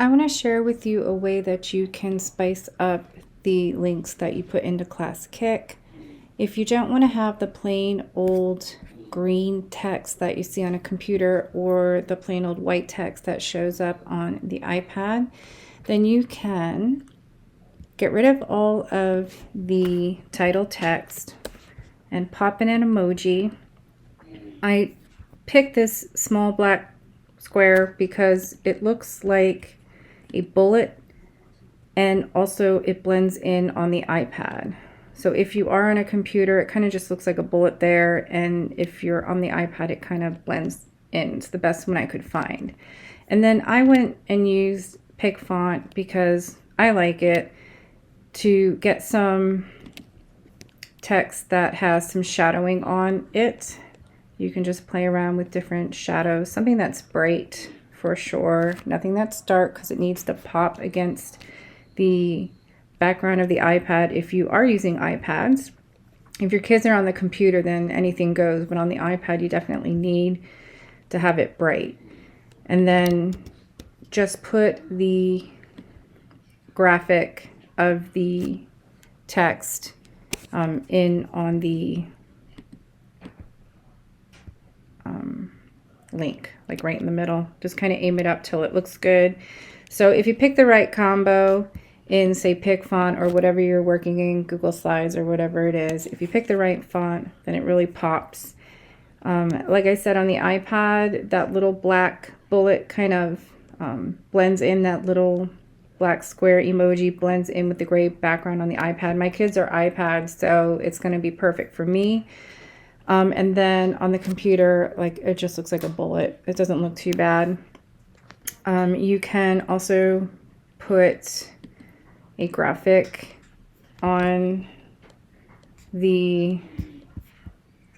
I want to share with you a way that you can spice up the links that you put into Classkick. If you don't want to have the plain old green text that you see on a computer or the plain old white text that shows up on the iPad, then you can get rid of all of the title text and pop in an emoji. I picked this small black square because it looks like a bullet and also it blends in on the iPad. So if you are on a computer, it kind of just looks like a bullet there, and if you're on the iPad, it kind of blends in. It's the best one I could find. And then I went and used Pick Font because I like it, to get some text that has some shadowing on it. You can just play around with different shadows, something that's bright for sure, nothing that's dark because it needs to pop against the background of the iPad if you are using iPads. If your kids are on the computer, then anything goes, but on the iPad you definitely need to have it bright. And then just put the graphic of the text in on the link, like right in the middle. Just kind of aim it up till it looks good. So if you pick the right combo in, say, Pick Font or whatever you're working in, Google Slides or whatever it is, if you pick the right font, then it really pops. Like I said, on the iPad, that little black bullet kind of blends in, that little black square emoji blends in with the gray background on the iPad. My kids are iPads, so it's going to be perfect for me. And then on the computer, like, it just looks like a bullet. It doesn't look too bad. You can also put a graphic on the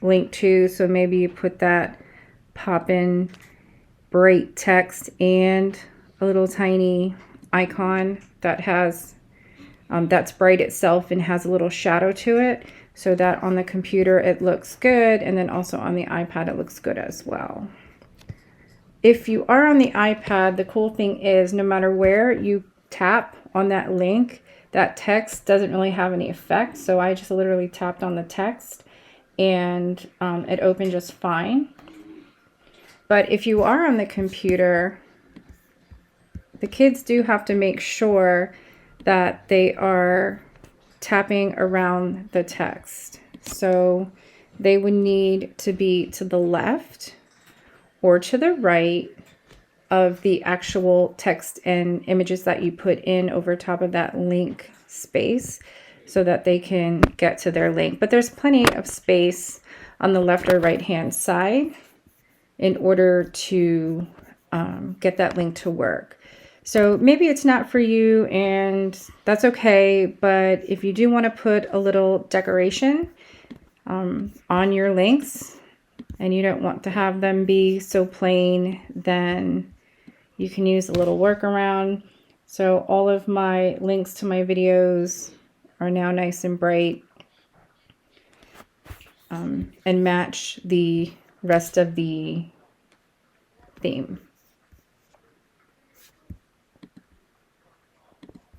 link too. So maybe you put that pop in bright text and a little tiny icon that has that's bright itself and has a little shadow to it, so that on the computer it looks good, and then also on the iPad it looks good as well. If you are on the iPad, the cool thing is no matter where you tap on that link, that text doesn't really have any effect. So I just literally tapped on the text and it opened just fine. But if you are on the computer, the kids do have to make sure that they are tapping around the text. So they would need to be to the left or to the right of the actual text and images that you put in over top of that link space, so that they can get to their link. But there's plenty of space on the left or right hand side in order to get that link to work. So maybe it's not for you, and that's okay. But if you do want to put a little decoration on your links and you don't want to have them be so plain, then you can use a little workaround. So all of my links to my videos are now nice and bright and match the rest of the theme.